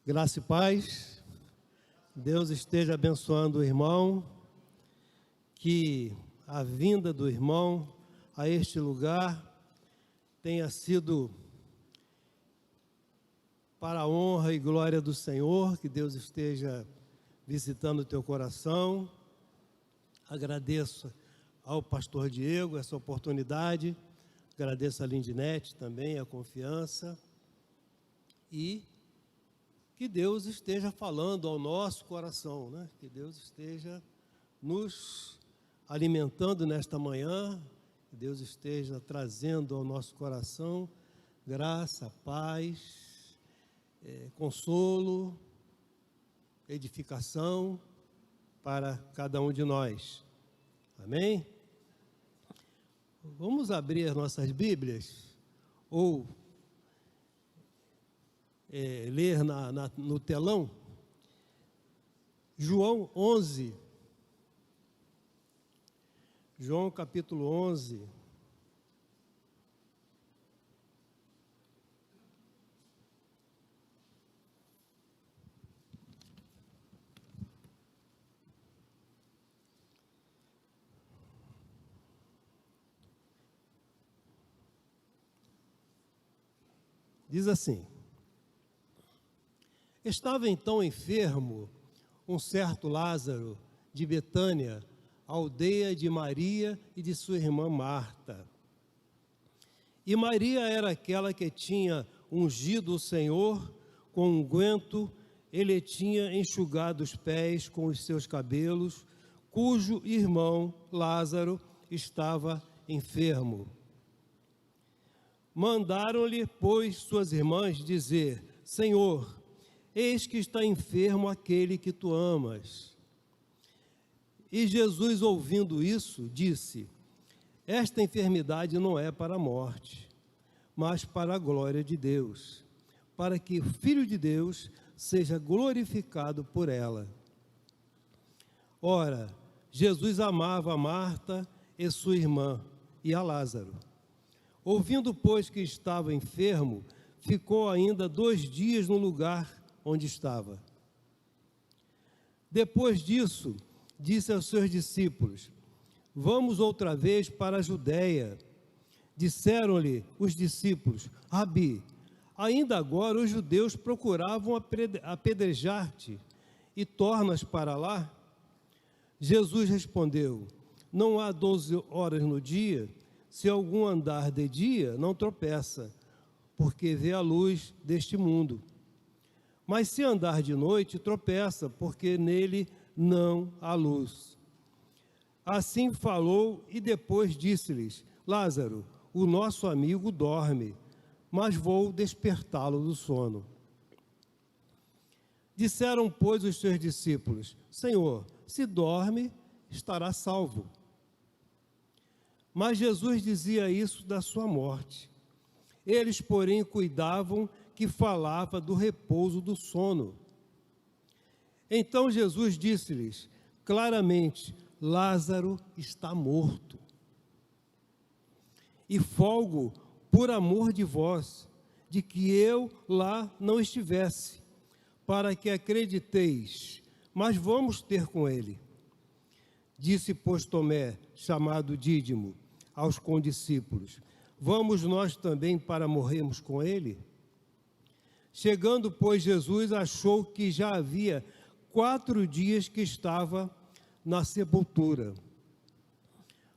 Graça e paz, Deus esteja abençoando o irmão, que a vinda do irmão a este lugar tenha sido para a honra e glória do Senhor, que Deus esteja visitando o teu coração. Agradeço ao pastor Diego essa oportunidade, agradeço a Lindinete também, a confiança, e que Deus esteja falando ao nosso coração, né? Que Deus esteja nos alimentando nesta manhã, que Deus esteja trazendo ao nosso coração graça, paz, consolo, edificação para cada um de nós. Amém? Vamos abrir as nossas Bíblias, ou ler no telão, João 11, João capítulo 11, diz assim: estava então enfermo um certo Lázaro de Betânia, aldeia de Maria e de sua irmã Marta. E Maria era aquela que tinha ungido o Senhor com unguento, ele tinha enxugado os pés com os seus cabelos, cujo irmão Lázaro estava enfermo. Mandaram-lhe, pois, suas irmãs dizer: Senhor, eis que está enfermo aquele que tu amas. E Jesus, ouvindo isso, disse: esta enfermidade não é para a morte, mas para a glória de Deus, para que o Filho de Deus seja glorificado por ela. Ora, Jesus amava a Marta e sua irmã e a Lázaro. Ouvindo, pois, que estava enfermo, ficou ainda 2 dias no lugar onde estava. Depois disso, disse aos seus discípulos: vamos outra vez para a Judeia. Disseram-lhe os discípulos: Rabi, ainda agora os judeus procuravam apedrejar-te, e tornas para lá? Jesus respondeu: não há 12 horas no dia? Se algum andar de dia, não tropeça, porque vê a luz deste mundo. Mas se andar de noite, tropeça, porque nele não há luz. Assim falou e depois disse-lhes: Lázaro, o nosso amigo dorme, mas vou despertá-lo do sono. Disseram, pois, os seus discípulos: Senhor, se dorme, estará salvo. Mas Jesus dizia isso da sua morte. Eles, porém, cuidavam que falava do repouso do sono. Então Jesus disse-lhes claramente: Lázaro está morto. E folgo por amor de vós, de que eu lá não estivesse, para que acrediteis, mas vamos ter com ele. Disse, pois, Tomé, chamado Dídimo, aos condiscípulos: vamos nós também para morrermos com ele? Chegando, pois, Jesus achou que já havia 4 dias que estava na sepultura.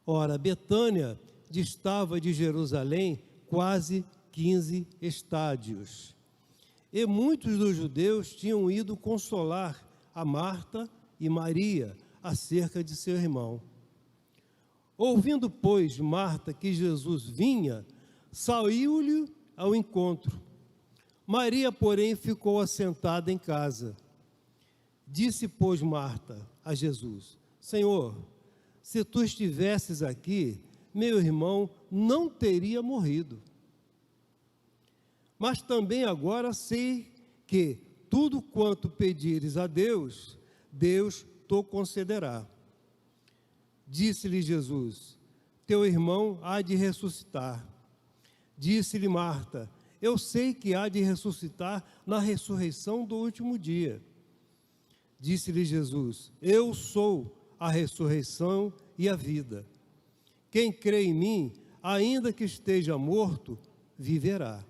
Ora, Betânia distava de Jerusalém quase 15 estádios. E muitos dos judeus tinham ido consolar a Marta e Maria acerca de seu irmão. Ouvindo, pois, Marta que Jesus vinha, saiu-lhe ao encontro. Maria, porém, ficou assentada em casa. Disse, pois, Marta a Jesus: Senhor, se tu estivesses aqui, meu irmão não teria morrido. Mas também agora sei que tudo quanto pedires a Deus, Deus te concederá. Disse-lhe Jesus: teu irmão há de ressuscitar. Disse-lhe Marta: eu sei que há de ressuscitar na ressurreição do último dia. Disse-lhe Jesus: eu sou a ressurreição e a vida. Quem crê em mim, ainda que esteja morto, viverá.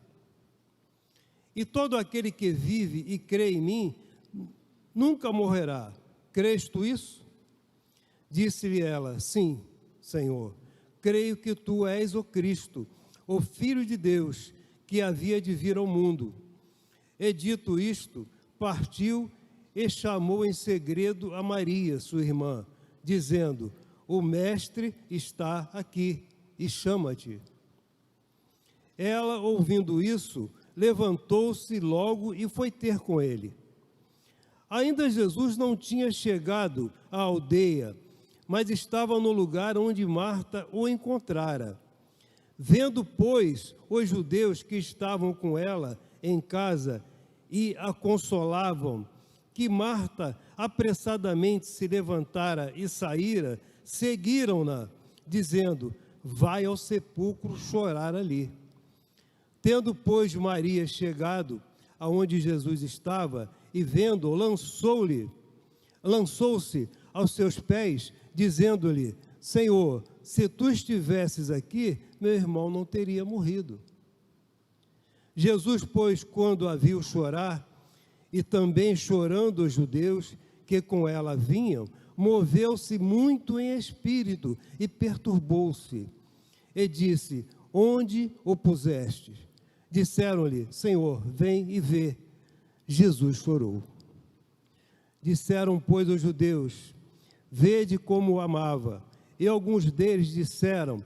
E todo aquele que vive e crê em mim, nunca morrerá. Crês tu isso? Disse-lhe ela: sim, Senhor. Creio que tu és o Cristo, o Filho de Deus, que havia de vir ao mundo. E dito isto, partiu e chamou em segredo a Maria, sua irmã, dizendo: o Mestre está aqui e chama-te. Ela, ouvindo isso, levantou-se logo e foi ter com ele. Ainda Jesus não tinha chegado à aldeia, mas estava no lugar onde Marta o encontrara. Vendo, pois, os judeus que estavam com ela em casa e a consolavam, que Marta apressadamente se levantara e saíra, seguiram-na, dizendo: vai ao sepulcro chorar ali. Tendo, pois, Maria chegado aonde Jesus estava, e vendo-o, lançou-se aos seus pés, dizendo-lhe: Senhor, se tu estivesses aqui, meu irmão não teria morrido. Jesus, pois, quando a viu chorar, e também chorando os judeus que com ela vinham, moveu-se muito em espírito e perturbou-se. E disse: onde o pusestes? Disseram-lhe: Senhor, vem e vê. Jesus chorou. Disseram, pois, os judeus: vede como o amava. E alguns deles disseram: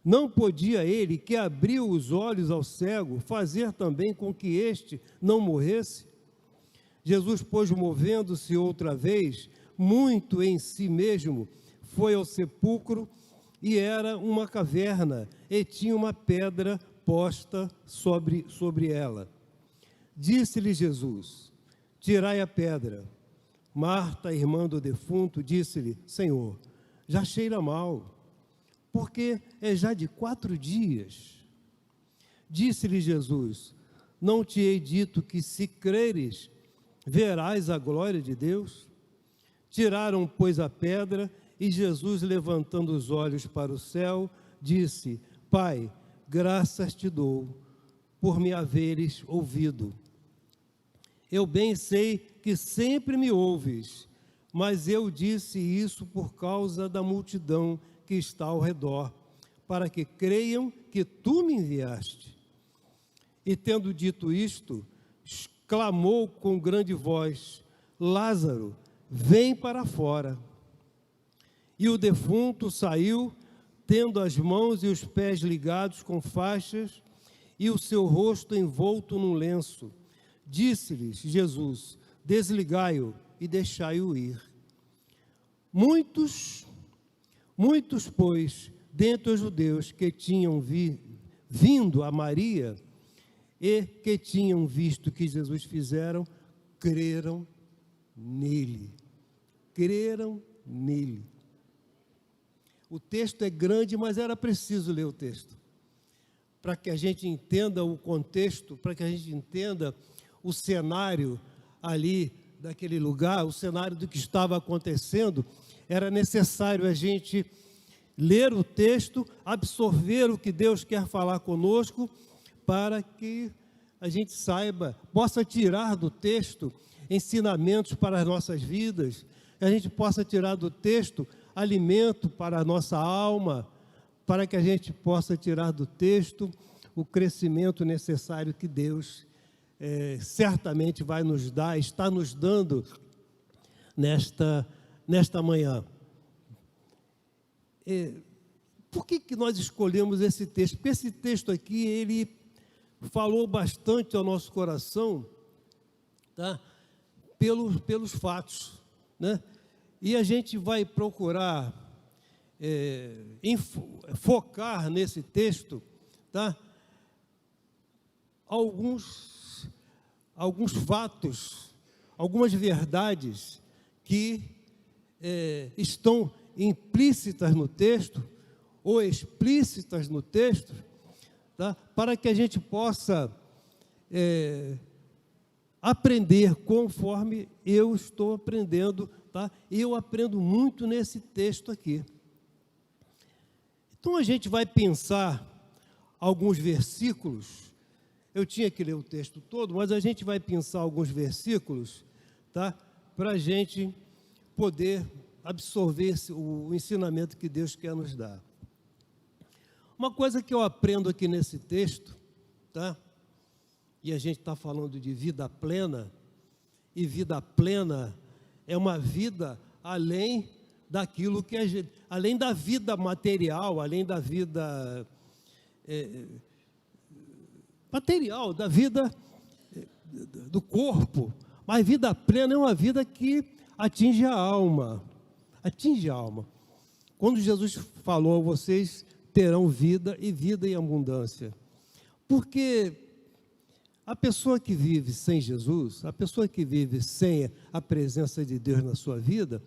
não podia ele, que abriu os olhos ao cego, fazer também com que este não morresse? Jesus, pois, movendo-se outra vez, muito em si mesmo, foi ao sepulcro, e era uma caverna, e tinha uma pedra posta sobre ela. Disse-lhe Jesus: tirai a pedra. Marta, irmã do defunto, disse-lhe: Senhor, já cheira mal, porque é já de 4 dias. Disse-lhe Jesus: não te hei dito que, se creres, verás a glória de Deus? Tiraram, pois, a pedra, e Jesus, levantando os olhos para o céu, disse: Pai, graças te dou por me haveres ouvido. Eu bem sei que sempre me ouves, mas eu disse isso por causa da multidão que está ao redor, para que creiam que tu me enviaste. E tendo dito isto, clamou com grande voz: Lázaro, vem para fora. E o defunto saiu, tendo as mãos e os pés ligados com faixas, e o seu rosto envolto num lenço. Disse-lhes Jesus: desligai-o e deixai-o ir. Muitos, pois, dentre os judeus que tinham vindo a Maria e que tinham visto o que Jesus fizeram, creram nele. Creram nele. O texto é grande, mas era preciso ler o texto, para que a gente entenda o contexto, para que a gente entenda o cenário ali daquele lugar, o cenário do que estava acontecendo. Era necessário a gente ler o texto, absorver o que Deus quer falar conosco, para que a gente saiba, possa tirar do texto ensinamentos para as nossas vidas, que a gente possa tirar do texto alimento para a nossa alma, para que a gente possa tirar do texto o crescimento necessário que Deus certamente vai nos dar, está nos dando nesta manhã. Por que nós escolhemos esse texto? Porque esse texto aqui, ele falou bastante ao nosso coração, tá? Pelos fatos, né? E a gente vai procurar focar nesse texto, tá? Alguns fatos, algumas verdades que estão implícitas no texto ou explícitas no texto, tá? Para que a gente possa aprender conforme eu estou aprendendo, tá? Eu aprendo muito nesse texto aqui. Então a gente vai pensar alguns versículos. Eu tinha que ler o texto todo, mas a gente vai pensar alguns versículos, tá? Para a gente poder absorver o ensinamento que Deus quer nos dar. Uma coisa que eu aprendo aqui nesse texto, tá? E a gente está falando de vida plena, e vida plena é uma vida além daquilo que a gente, além da vida material, além da vida material, da vida do corpo, mas vida plena é uma vida que atinge a alma, atinge a alma. Quando Jesus falou, vocês terão vida e vida em abundância, porque a pessoa que vive sem Jesus, a pessoa que vive sem a presença de Deus na sua vida,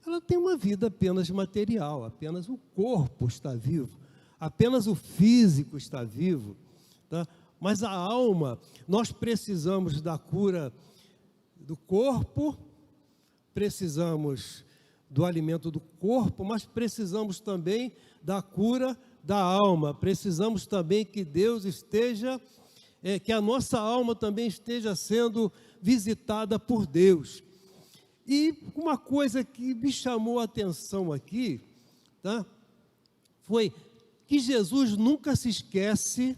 ela tem uma vida apenas material, apenas o corpo está vivo, apenas o físico está vivo, tá? Mas a alma, nós precisamos da cura do corpo, precisamos do alimento do corpo, mas precisamos também da cura da alma, precisamos também que Deus esteja, que a nossa alma também esteja sendo visitada por Deus. E uma coisa que me chamou a atenção aqui, tá? Foi que Jesus nunca se esquece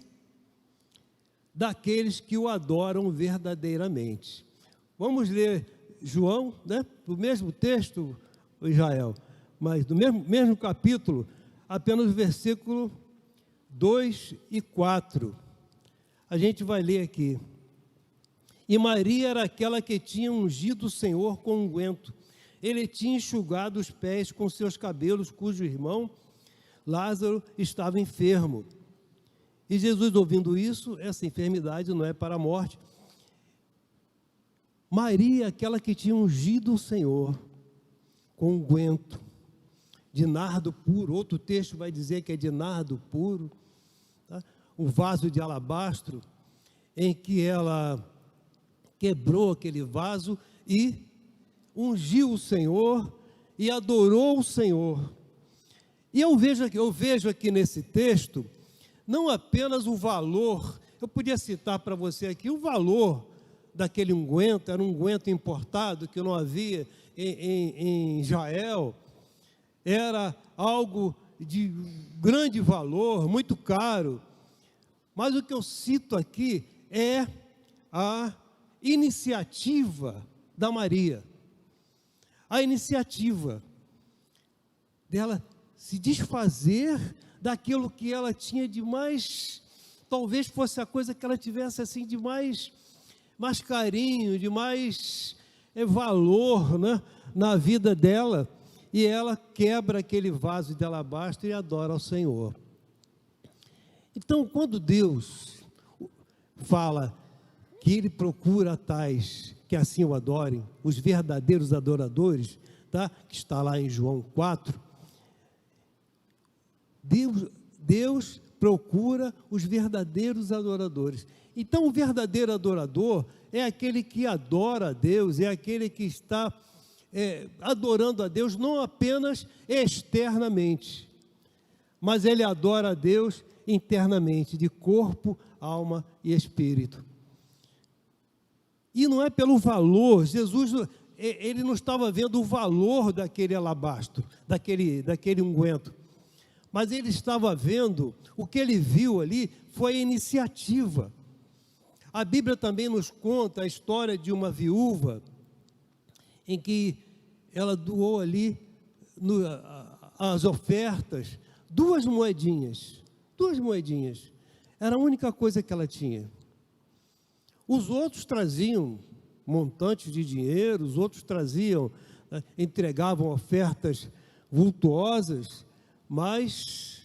daqueles que o adoram verdadeiramente. Vamos ler João, né? Do mesmo texto, Israel, mas do mesmo capítulo, apenas o versículo 2 e 4. A gente vai ler aqui. E Maria era aquela que tinha ungido o Senhor com unguento. Ele tinha enxugado os pés com seus cabelos, cujo irmão Lázaro estava enfermo. E Jesus, ouvindo isso, essa enfermidade não é para a morte. Maria, aquela que tinha ungido o Senhor com unguento de nardo puro. Outro texto vai dizer que é de nardo puro, tá? Um vaso de alabastro, em que ela quebrou aquele vaso e ungiu o Senhor e adorou o Senhor. E eu vejo aqui nesse texto, não apenas o valor, eu podia citar para você aqui o valor daquele unguento, era um unguento importado que não havia em Israel, era algo de grande valor, muito caro, mas o que eu cito aqui é a iniciativa da Maria, a iniciativa dela se desfazer daquilo que ela tinha de mais, talvez fosse a coisa que ela tivesse assim de mais carinho, de mais valor, né, na vida dela, e ela quebra aquele vaso de alabastro e adora ao Senhor. Então, quando Deus fala que Ele procura tais que assim o adorem, os verdadeiros adoradores, tá? Que está lá em João 4, Deus procura os verdadeiros adoradores. Então, o verdadeiro adorador é aquele que adora a Deus, é aquele que está adorando a Deus não apenas externamente, mas ele adora a Deus internamente, de corpo, alma e espírito. E não é pelo valor. Jesus, ele não estava vendo o valor daquele alabastro, daquele unguento, mas ele estava vendo, o que ele viu ali foi a iniciativa. A Bíblia também nos conta a história de uma viúva, em que ela doou ali as ofertas, duas moedinhas, era a única coisa que ela tinha. Os outros traziam montantes de dinheiro, os outros traziam, entregavam ofertas vultuosas, mas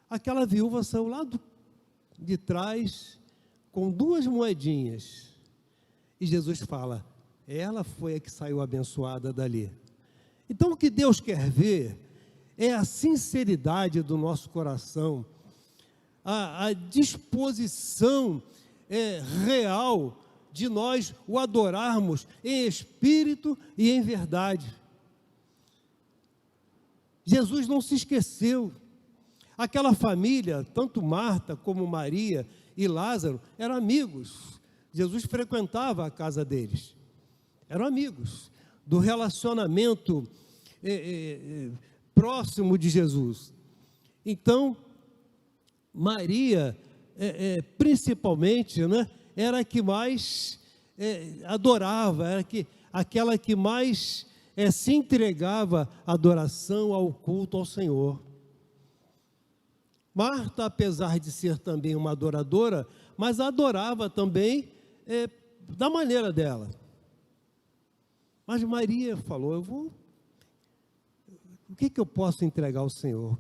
aquela viúva saiu lá de trás com duas moedinhas, e Jesus fala, ela foi a que saiu abençoada dali. Então o que Deus quer ver é a sinceridade do nosso coração, a disposição real de nós o adorarmos em espírito e em verdade. Jesus não se esqueceu. Aquela família, tanto Marta como Maria e Lázaro, eram amigos. Jesus frequentava a casa deles. Eram amigos do relacionamento próximo de Jesus. Então, Maria, principalmente, né, era a que mais adorava, era aquela que mais se entregava à adoração, ao culto ao Senhor. Marta, apesar de ser também uma adoradora, mas adorava também da maneira dela. Mas Maria falou, o que eu posso entregar ao Senhor?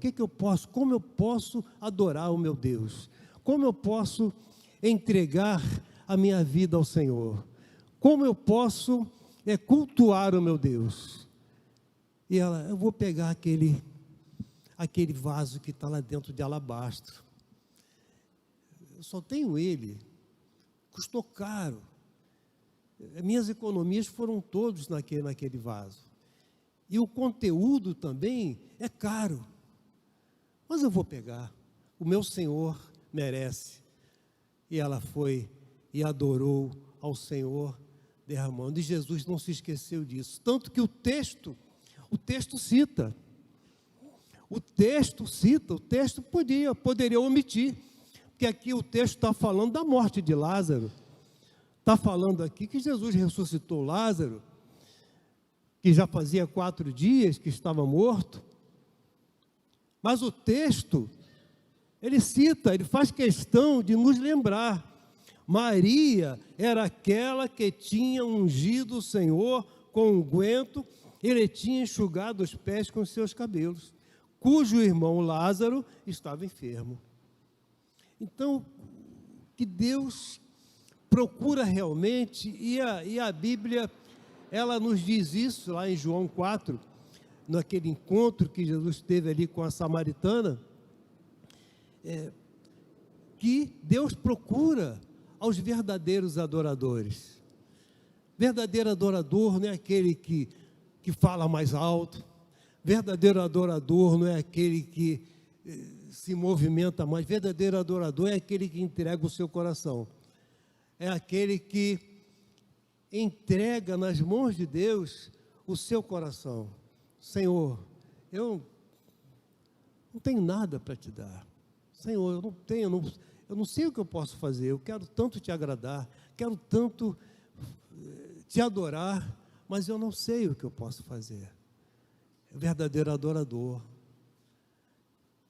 Como eu posso adorar o meu Deus? Como eu posso entregar a minha vida ao Senhor? Como eu posso cultuar o meu Deus? E ela, eu vou pegar aquele vaso que está lá dentro de alabastro. Eu só tenho ele, custou caro. Minhas economias foram todas naquele vaso. E o conteúdo também é caro. Mas eu vou pegar, o meu Senhor merece. E ela foi e adorou ao Senhor derramando. E Jesus não se esqueceu disso. Tanto que o texto cita. O texto poderia omitir, porque aqui o texto está falando da morte de Lázaro, está falando aqui que Jesus ressuscitou Lázaro, que já fazia 4 dias que estava morto, mas o texto, ele cita, ele faz questão de nos lembrar, Maria era aquela que tinha ungido o Senhor com unguento, ele tinha enxugado os pés com os seus cabelos, cujo irmão Lázaro estava enfermo. Então, que Deus procura realmente, e a Bíblia, ela nos diz isso lá em João 4, naquele encontro que Jesus teve ali com a samaritana, que Deus procura aos verdadeiros adoradores. Verdadeiro adorador não é aquele que fala mais alto. Verdadeiro adorador não é aquele que se movimenta mais. Verdadeiro adorador é aquele que entrega o seu coração. É aquele que entrega nas mãos de Deus o seu coração. Senhor, eu não tenho nada para te dar. Senhor, eu não sei o que eu posso fazer. Eu quero tanto te agradar, quero tanto te adorar, mas eu não sei o que eu posso fazer. O verdadeiro adorador.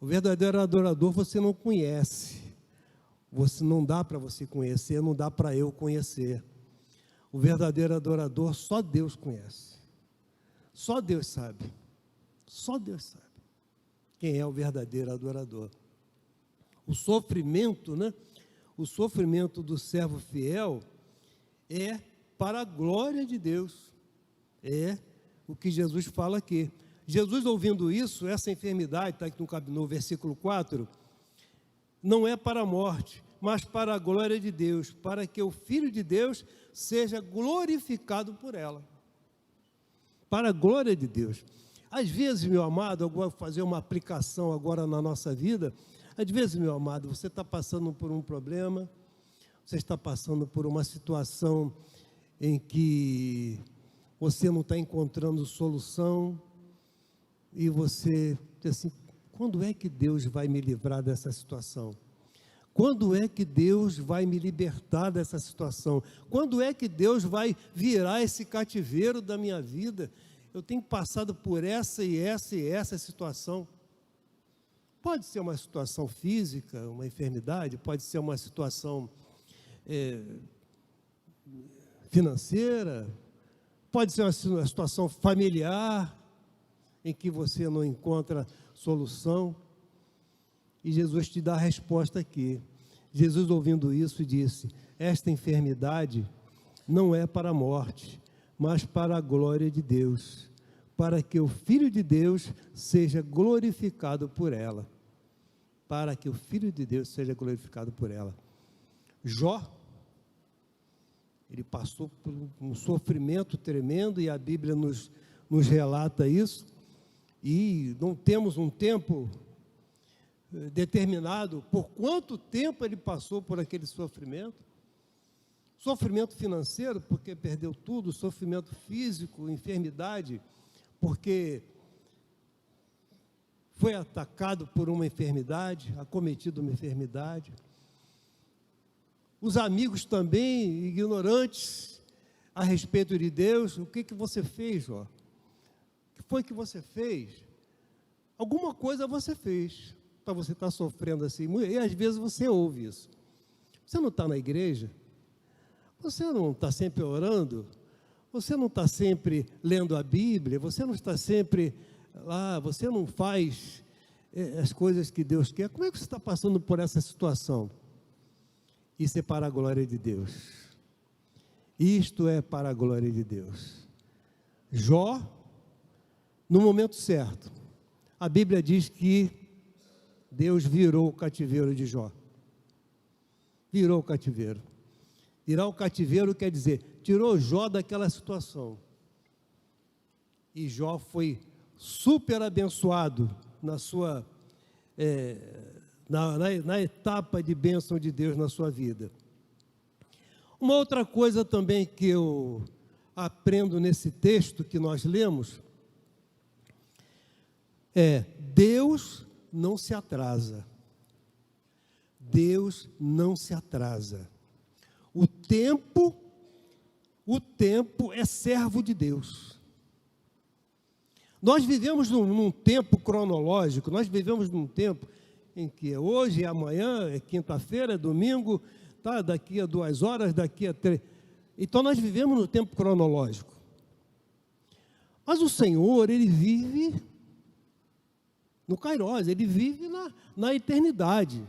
O verdadeiro adorador você não conhece. Não dá para você conhecer, não dá para eu conhecer. O verdadeiro adorador só Deus conhece. Só Deus sabe. Só Deus sabe quem é o verdadeiro adorador. O sofrimento, né? O sofrimento do servo fiel é para a glória de Deus. É o que Jesus fala aqui. Jesus, ouvindo isso, essa enfermidade, está aqui no versículo 4, não é para a morte, mas para a glória de Deus, para que o Filho de Deus seja glorificado por ela. Para a glória de Deus. Às vezes, meu amado, eu vou fazer uma aplicação agora na nossa vida. Às vezes, meu amado, você está passando por um problema, você está passando por uma situação em que você não está encontrando solução, e você diz assim, quando é que Deus vai me livrar dessa situação? Quando é que Deus vai me libertar dessa situação? Quando é que Deus vai virar esse cativeiro da minha vida? Eu tenho passado por essa e essa e essa situação. Pode ser uma situação física, uma enfermidade, pode ser uma situação financeira, pode ser uma situação familiar, em que você não encontra solução, e Jesus te dá a resposta aqui. Jesus, ouvindo isso, disse, esta enfermidade não é para a morte, mas para a glória de Deus, para que o Filho de Deus seja glorificado por ela. Para que o Filho de Deus seja glorificado por ela. Jó, Ele passou por um sofrimento tremendo, e a Bíblia nos relata isso, e não temos um tempo determinado por quanto tempo ele passou por aquele sofrimento. Sofrimento financeiro, porque perdeu tudo; sofrimento físico, enfermidade, porque foi atacado por uma enfermidade, acometido uma enfermidade. Os amigos também, ignorantes a respeito de Deus. O que você fez, Jó? O que foi que você fez? Alguma coisa você fez, para você estar sofrendo assim. E às vezes você ouve isso. Você não está na igreja? Você não está sempre orando? Você não está sempre lendo a Bíblia? Você não está sempre lá? Você não faz as coisas que Deus quer? Como é que você está passando por essa situação? Isso é para a glória de Deus. Isto é para a glória de Deus. Jó, no momento certo, a Bíblia diz que Deus virou o cativeiro de Jó. Virou o cativeiro. Virar o cativeiro quer dizer, tirou Jó daquela situação. E Jó foi super abençoado na sua na etapa de bênção de Deus na sua vida. Uma outra coisa também que eu aprendo nesse texto que nós lemos é: Deus não se atrasa. Deus não se atrasa. O tempo é servo de Deus. Nós vivemos num tempo cronológico, nós vivemos num tempo em que é hoje, é amanhã, é quinta-feira, é domingo, tá? Daqui a 2 horas, daqui a 3. Então nós vivemos no tempo cronológico. Mas o Senhor, Ele vive no Kairos, Ele vive na eternidade.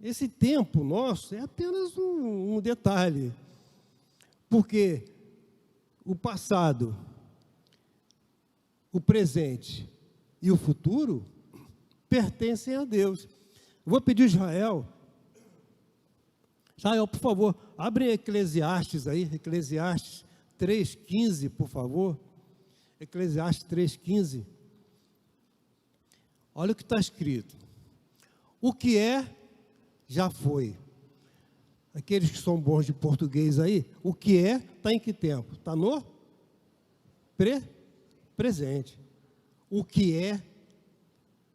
Esse tempo nosso é apenas um detalhe, porque o passado, o presente e o futuro pertencem a Deus. Vou pedir Israel, por favor, abre Eclesiastes aí, Eclesiastes 3,15, por favor. Eclesiastes 3,15. Olha o que está escrito: o que é, já foi. Aqueles que são bons de português aí, o que é, está em que tempo? Está no presente. O que é,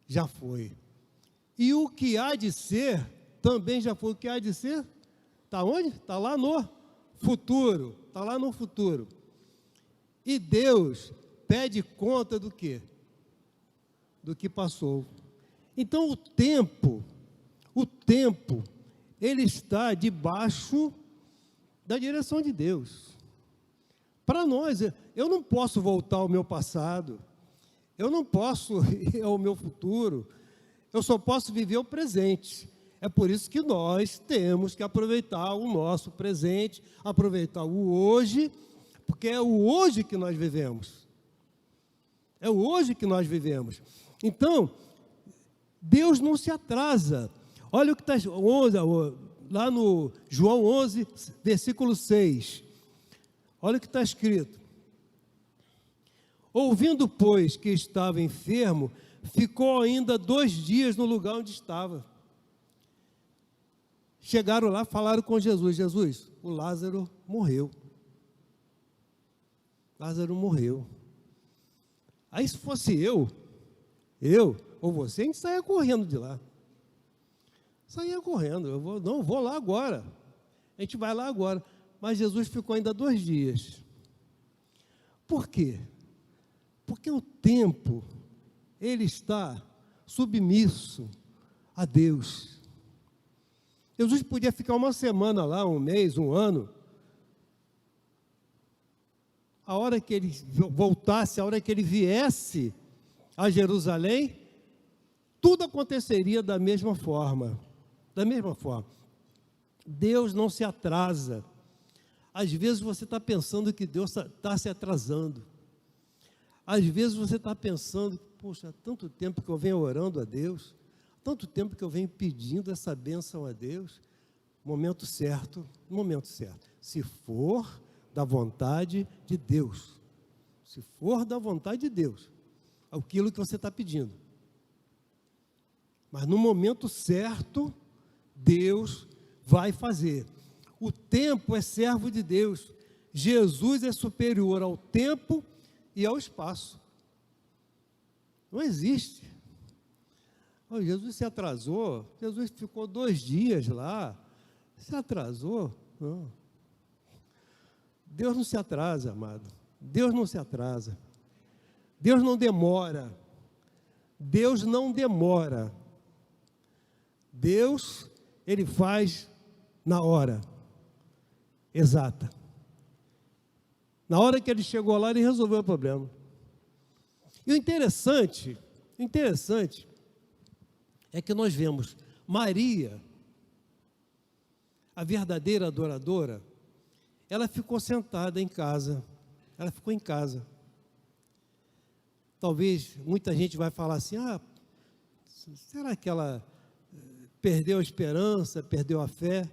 já foi. E o que há de ser, também já foi. O que há de ser, está onde? Está lá no futuro. Está lá no futuro. E Deus pede conta do quê? Do que passou. Então o tempo, ele está debaixo da direção de Deus. Para nós, eu não posso voltar ao meu passado, eu não posso ir ao meu futuro, eu só posso viver o presente. É por isso que nós temos que aproveitar o nosso presente, aproveitar o hoje, porque é o hoje que nós vivemos. É o hoje que nós vivemos. Então, Deus não se atrasa. Olha o que está lá no João 11, versículo 6. Olha o que está escrito: ouvindo, pois, que estava enfermo, ficou ainda 2 dias no lugar onde estava. Chegaram lá, falaram com Jesus: Jesus, o Lázaro morreu. Lázaro morreu. Aí se fosse eu ou você, a gente saia correndo de lá. Saía correndo, eu vou lá agora. A gente vai lá agora. Mas Jesus ficou ainda 2 dias. Por quê? Porque o tempo, ele está submisso a Deus. Jesus podia ficar 1 semana lá, 1 mês, 1 ano. A hora que ele voltasse, a hora que ele viesse a Jerusalém, tudo aconteceria da mesma forma. Da mesma forma. Deus não se atrasa. Às vezes você está pensando que Deus está se atrasando. Às vezes você está pensando, poxa, há tanto tempo que eu venho orando a Deus, tanto tempo que eu venho pedindo essa bênção a Deus, Momento certo, momento certo. Se for da vontade de Deus. Se for da vontade de Deus. Aquilo que você está pedindo. Mas no momento certo, Deus vai fazer. O tempo é servo de Deus. Jesus é superior ao tempo e ao espaço. Não existe. Oh, Jesus se atrasou. Jesus ficou 2 dias lá. Se atrasou? Não. Deus não se atrasa, amado. Deus não se atrasa. Deus não demora. Deus não demora. Deus, Ele faz na hora exata. Na hora que Ele chegou lá, Ele resolveu o problema. E o interessante é que nós vemos Maria, a verdadeira adoradora, ela ficou sentada em casa, ela ficou em casa. Talvez muita gente vai falar assim, será que ela perdeu a esperança, perdeu a fé?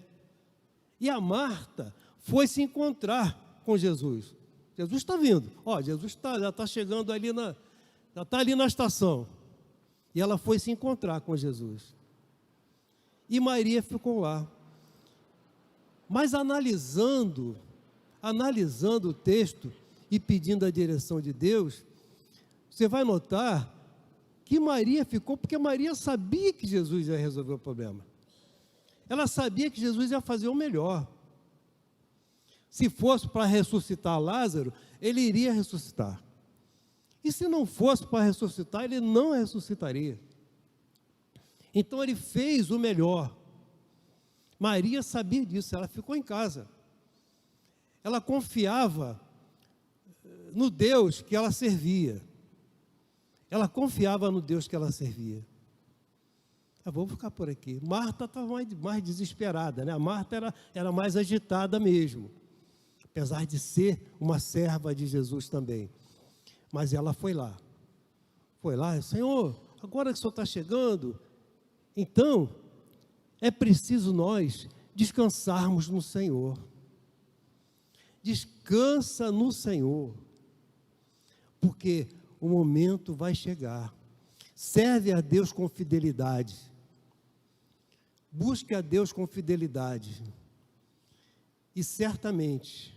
E a Marta foi se encontrar com Jesus. Jesus está vindo, Jesus já está chegando ali já está ali na estação. E ela foi se encontrar com Jesus. E Maria ficou lá. Mas analisando o texto e pedindo a direção de Deus, você vai notar que Maria ficou, porque Maria sabia que Jesus ia resolver o problema. Ela sabia que Jesus ia fazer o melhor. Se fosse para ressuscitar Lázaro, ele iria ressuscitar. E se não fosse para ressuscitar, ele não ressuscitaria. Então ele fez o melhor. Maria sabia disso, ela ficou em casa. Ela confiava no Deus que ela servia. Ela confiava no Deus que ela servia. Vou ficar por aqui. Marta estava mais desesperada, né? A Marta era mais agitada mesmo, apesar de ser uma serva de Jesus também. Mas ela foi lá, Senhor, agora que o Senhor está chegando, então é preciso nós descansarmos no Senhor. Descansa no Senhor, porque o momento vai chegar. Serve a Deus com fidelidade. Busque a Deus com fidelidade. E certamente,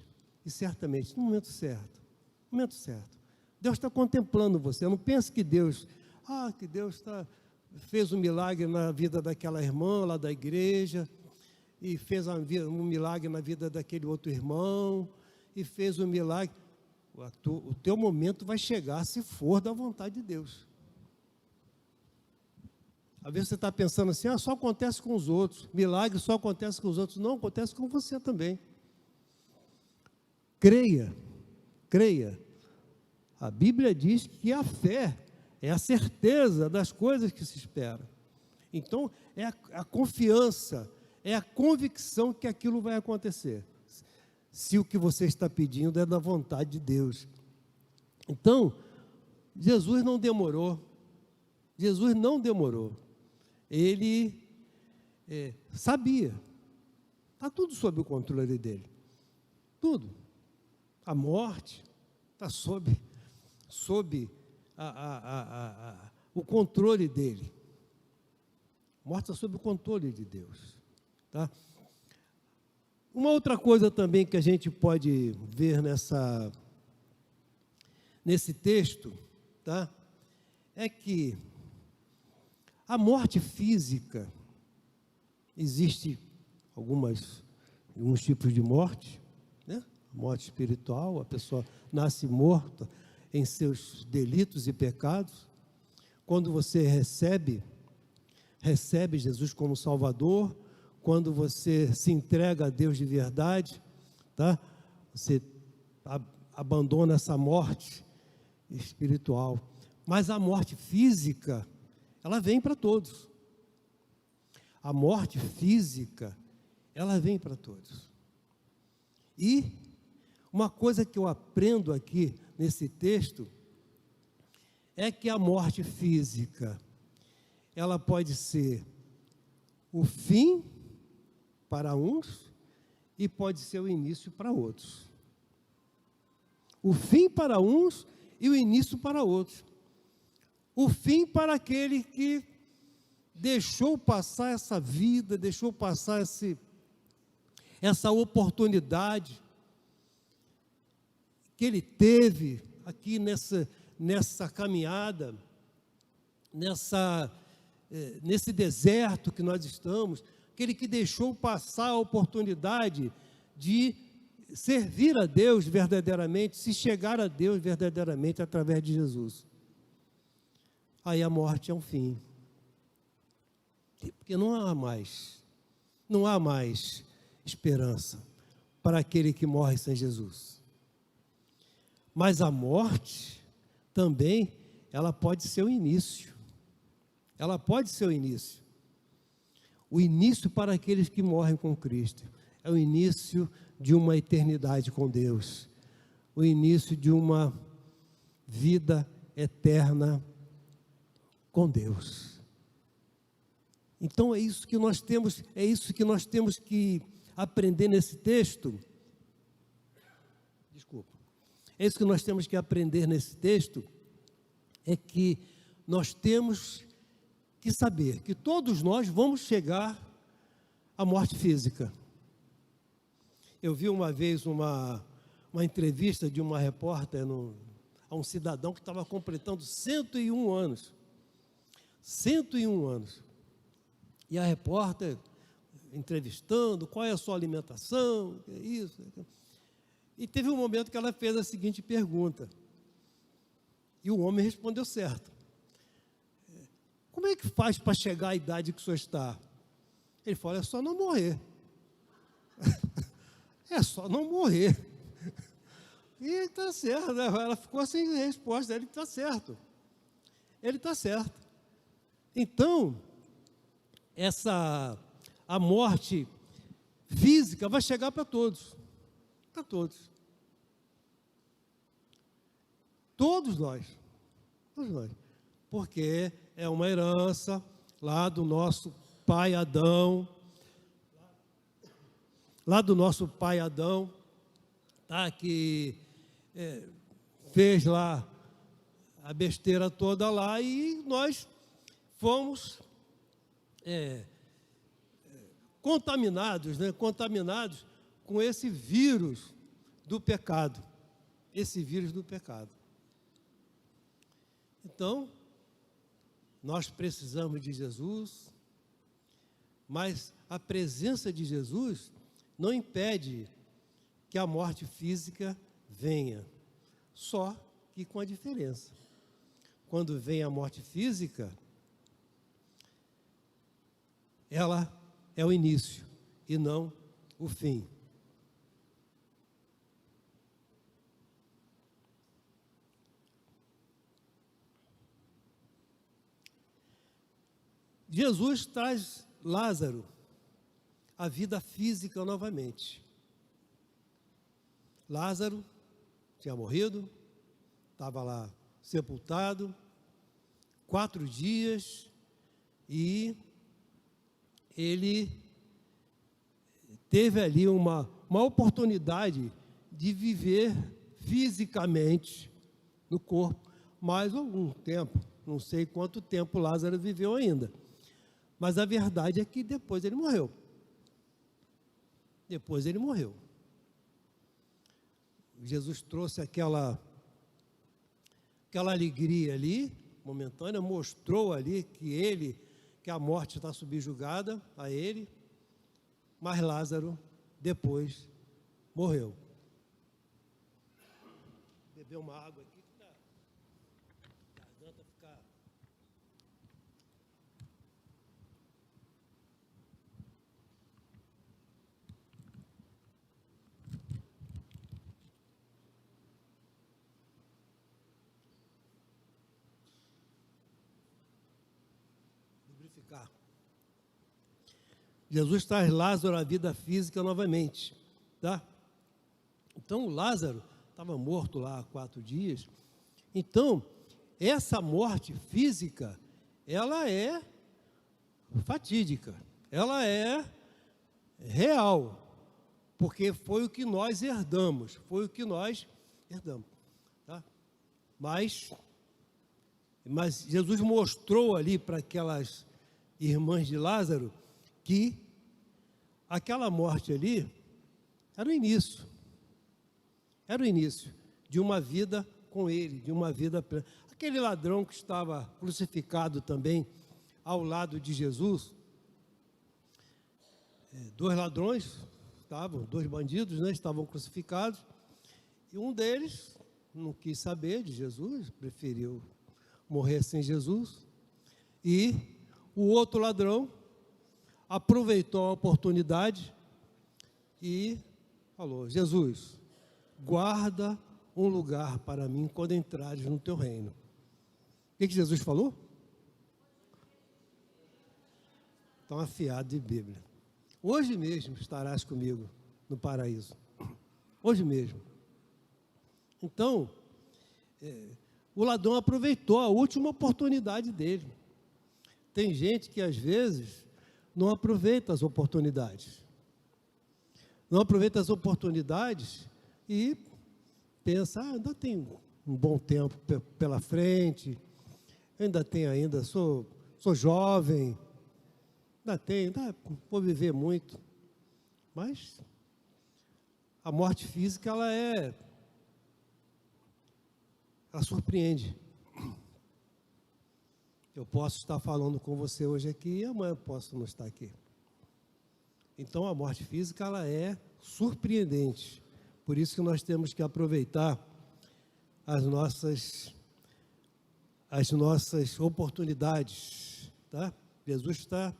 no momento certo, Deus está contemplando você. Não pense que Deus fez um milagre na vida daquela irmã lá da igreja, e fez um milagre na vida daquele outro irmão, e fez um milagre. O teu momento vai chegar se for da vontade de Deus. Às vezes você está pensando assim, só acontece com os outros, milagre só acontece com os outros. Não, acontece com você também. Creia. A Bíblia diz que a fé é a certeza das coisas que se esperam. Então, é a confiança, é a convicção que aquilo vai acontecer, se o que você está pedindo é da vontade de Deus. Então, Jesus não demorou. Ele sabia. Está tudo sob o controle dele. Tudo. A morte está sob o controle dele. A morte está sob o controle de Deus. Tá? Uma outra coisa também que a gente pode ver nesse texto, tá? É que a morte física, existe alguns tipos de morte, né? Morte espiritual, a pessoa nasce morta em seus delitos e pecados. Quando você recebe Jesus como Salvador, quando você se entrega a Deus de verdade, tá? Você abandona essa morte espiritual. Mas a morte física, ela vem para todos. A morte física, ela vem para todos. E uma coisa que eu aprendo aqui nesse texto é que a morte física, ela pode ser o fim para uns e pode ser o início para outros. O fim para uns e o início para outros. O fim para aquele que deixou passar essa vida, deixou passar essa oportunidade que ele teve aqui nessa caminhada, nesse deserto que nós estamos, aquele que deixou passar a oportunidade de servir a Deus verdadeiramente, se chegar a Deus verdadeiramente através de Jesus. Aí a morte é um fim. Porque não há mais esperança para aquele que morre sem Jesus. Mas a morte também, ela pode ser o início. Ela pode ser o início. O início para aqueles que morrem com Cristo. É o início de uma eternidade com Deus. O início de uma vida eterna com Deus. Então é isso que nós temos que aprender nesse texto. Desculpa. É isso que nós temos que aprender nesse texto, é que nós temos que saber que todos nós vamos chegar à morte física. Eu vi uma vez uma entrevista de uma repórter a um cidadão que estava completando 101 anos. 101 anos. E a repórter entrevistando, qual é a sua alimentação, que é isso. E teve um momento que ela fez a seguinte pergunta. E o homem respondeu certo. Como é que faz para chegar à idade que o senhor está? Ele falou, é só não morrer. É só não morrer. E está certo, né? Ela ficou sem resposta, ele está certo. Ele está certo. Então, a morte física vai chegar para todos. Para todos. Todos nós. Todos nós. Porque é uma herança lá do nosso pai Adão. Lá do nosso pai Adão, tá, que fez lá a besteira toda lá e nós fomos contaminados com esse vírus do pecado. Esse vírus do pecado. Então, nós precisamos de Jesus, mas a presença de Jesus não impede que a morte física venha, só que com a diferença. Quando vem a morte física, ela é o início e não o fim. Jesus traz Lázaro à vida física novamente. Lázaro tinha morrido, estava lá sepultado, 4 dias, e ele teve ali uma oportunidade de viver fisicamente no corpo mais algum tempo. Não sei quanto tempo Lázaro viveu ainda. Mas a verdade é que depois ele morreu. Depois ele morreu. Jesus trouxe aquela alegria ali, momentânea, mostrou ali que a morte está subjugada a ele, mas Lázaro depois morreu. Beber uma água aqui que a garganta ficar. Jesus traz Lázaro à vida física novamente, tá? Então, Lázaro estava morto lá há 4 dias. Então, essa morte física, ela é fatídica, ela é real, porque foi o que nós herdamos, tá? Mas Jesus mostrou ali para aquelas irmãs de Lázaro que aquela morte ali era o início de uma vida com ele, de uma vida plena. Aquele ladrão que estava crucificado também ao lado de Jesus, dois ladrões dois bandidos, né, estavam crucificados, e um deles não quis saber de Jesus, preferiu morrer sem Jesus, e o outro ladrão aproveitou a oportunidade e falou: Jesus, guarda um lugar para mim quando entrares no teu reino. O que Jesus falou? Estão afiados de Bíblia. Hoje mesmo estarás comigo no paraíso. Hoje mesmo. Então, o ladrão aproveitou a última oportunidade dele. Tem gente que às vezes não aproveita as oportunidades. Não aproveita as oportunidades e pensa: ainda tem um bom tempo pela frente, sou jovem, vou viver muito. Mas a morte física, ela surpreende. Eu posso estar falando com você hoje aqui e amanhã eu posso não estar aqui. Então a morte física, ela é surpreendente. Por isso que nós temos que aproveitar as nossas oportunidades, tá? Jesus está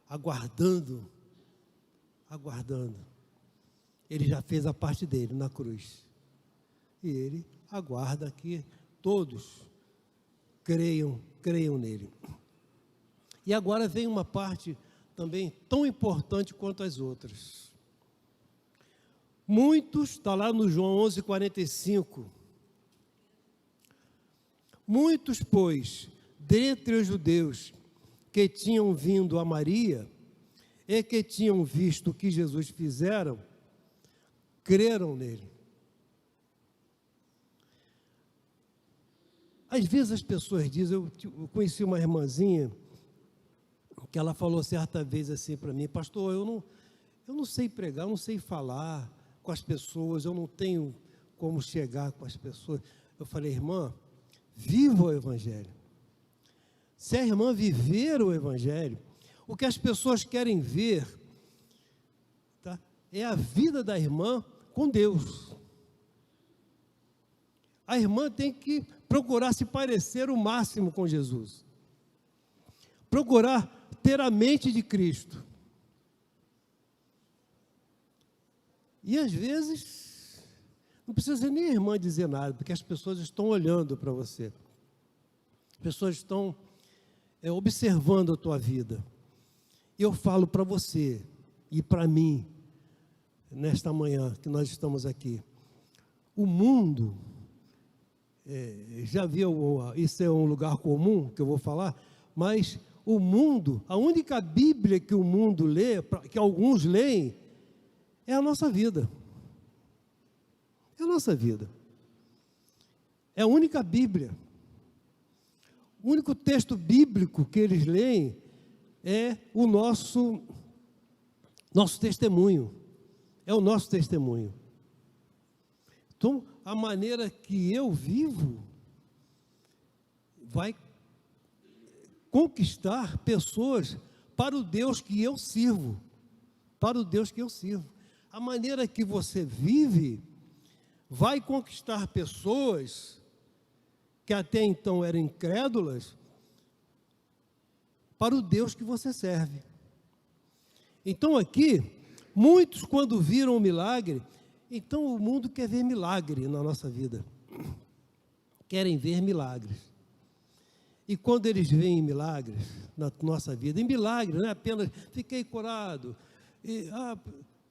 aguardando. Ele já fez a parte dele na cruz. E ele aguarda que todos creiam nele. E agora vem uma parte também tão importante quanto as outras. Muitos, está lá no João 11:45. Muitos, pois, dentre os judeus que tinham vindo a Maria e que tinham visto o que Jesus fizeram, creram nele. Às vezes as pessoas dizem, eu conheci uma irmãzinha que ela falou certa vez assim para mim: pastor, eu não sei pregar, eu não sei falar com as pessoas, eu não tenho como chegar com as pessoas. Eu falei: irmã, viva o Evangelho. Se a irmã viver o Evangelho, o que as pessoas querem ver, tá, é a vida da irmã com Deus. A irmã tem que procurar se parecer o máximo com Jesus. Procurar ter a mente de Cristo. E às vezes, não precisa nem a irmã dizer nada, porque as pessoas estão olhando para você. As pessoas estão observando a tua vida. Eu falo para você e para mim, nesta manhã que nós estamos aqui, o mundo, já viu, isso é um lugar comum que eu vou falar, mas o mundo, a única Bíblia que o mundo lê, que alguns leem, é a nossa vida. É a nossa vida. É a única Bíblia. O único texto bíblico que eles leem é o nosso testemunho. É o nosso testemunho. Então, a maneira que eu vivo vai conquistar pessoas para o Deus que eu sirvo. Para o Deus que eu sirvo. A maneira que você vive vai conquistar pessoas que até então eram incrédulas para o Deus que você serve. Então aqui, muitos quando viram o milagre, então o mundo quer ver milagre na nossa vida. Querem ver milagres. E quando eles veem milagres na nossa vida, e milagre não é apenas fiquei curado,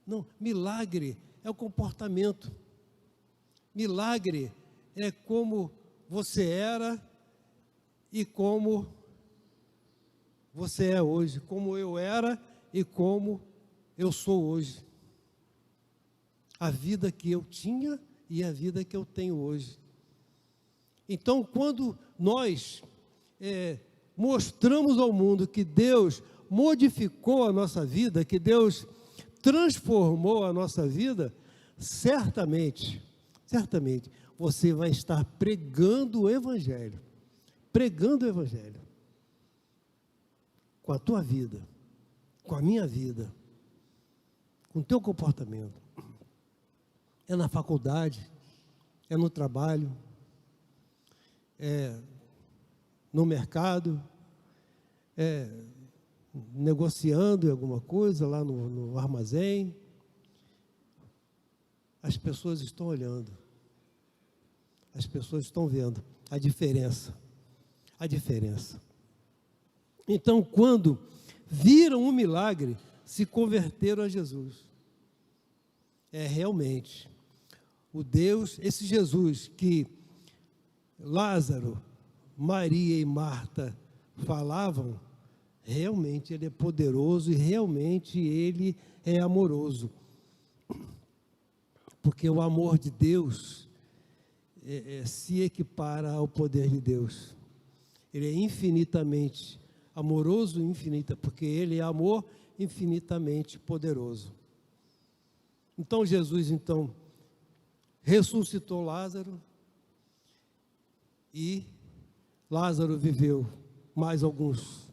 não, milagre é o comportamento. Milagre é como você era e como você é hoje, como eu era e como eu sou hoje. A vida que eu tinha e a vida que eu tenho hoje. Então, quando nós mostramos ao mundo que Deus modificou a nossa vida, que Deus transformou a nossa vida, certamente, você vai estar pregando o Evangelho, com a tua vida, com a minha vida, com o teu comportamento. É na faculdade, é no trabalho, é no mercado, é negociando alguma coisa lá no armazém. As pessoas estão olhando, as pessoas estão vendo a diferença. Então, quando viram o milagre, se converteram a Jesus. Realmente, esse Jesus que Lázaro, Maria e Marta falavam, realmente Ele é poderoso e realmente Ele é amoroso. Porque o amor de Deus se equipara ao poder de Deus. Ele é infinitamente amoroso, porque Ele é amor infinitamente poderoso. Então Jesus, ressuscitou Lázaro, e Lázaro viveu mais alguns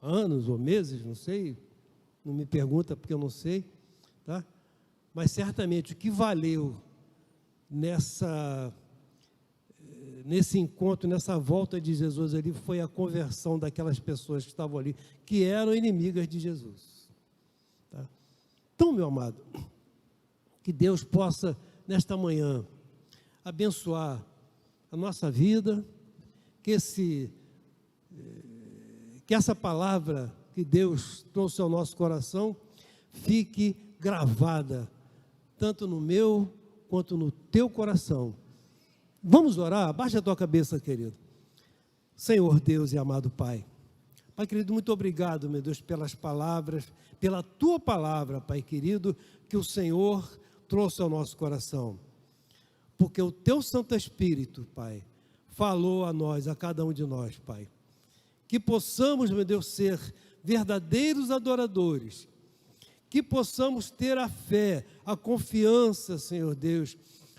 anos ou meses, não sei, não me pergunta porque eu não sei, tá? Mas certamente o que valeu nesse encontro, nessa volta de Jesus ali, foi a conversão daquelas pessoas que estavam ali, que eram inimigas de Jesus. Tá? Então, meu amado, que Deus possa, nesta manhã, abençoar a nossa vida, que essa palavra que Deus trouxe ao nosso coração fique gravada, tanto no meu quanto no teu coração. Vamos orar? Baixa a tua cabeça, querido. Senhor Deus e amado Pai. Pai querido, muito obrigado, meu Deus, pelas palavras, pela tua palavra, Pai querido, que o Senhor trouxe ao nosso coração. Porque o teu Santo Espírito, Pai, falou a nós, a cada um de nós, Pai. Que possamos, meu Deus, ser verdadeiros adoradores. Que possamos ter a fé, a confiança, Senhor Deus,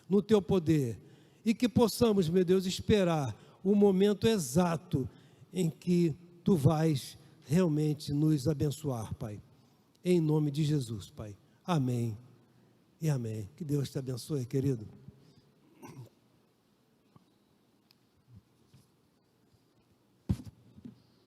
no teu poder. E que possamos, meu Deus, esperar o momento exato em que tu vais realmente nos abençoar, Pai. Em nome de Jesus, Pai. Amém e amém. Que Deus te abençoe, querido.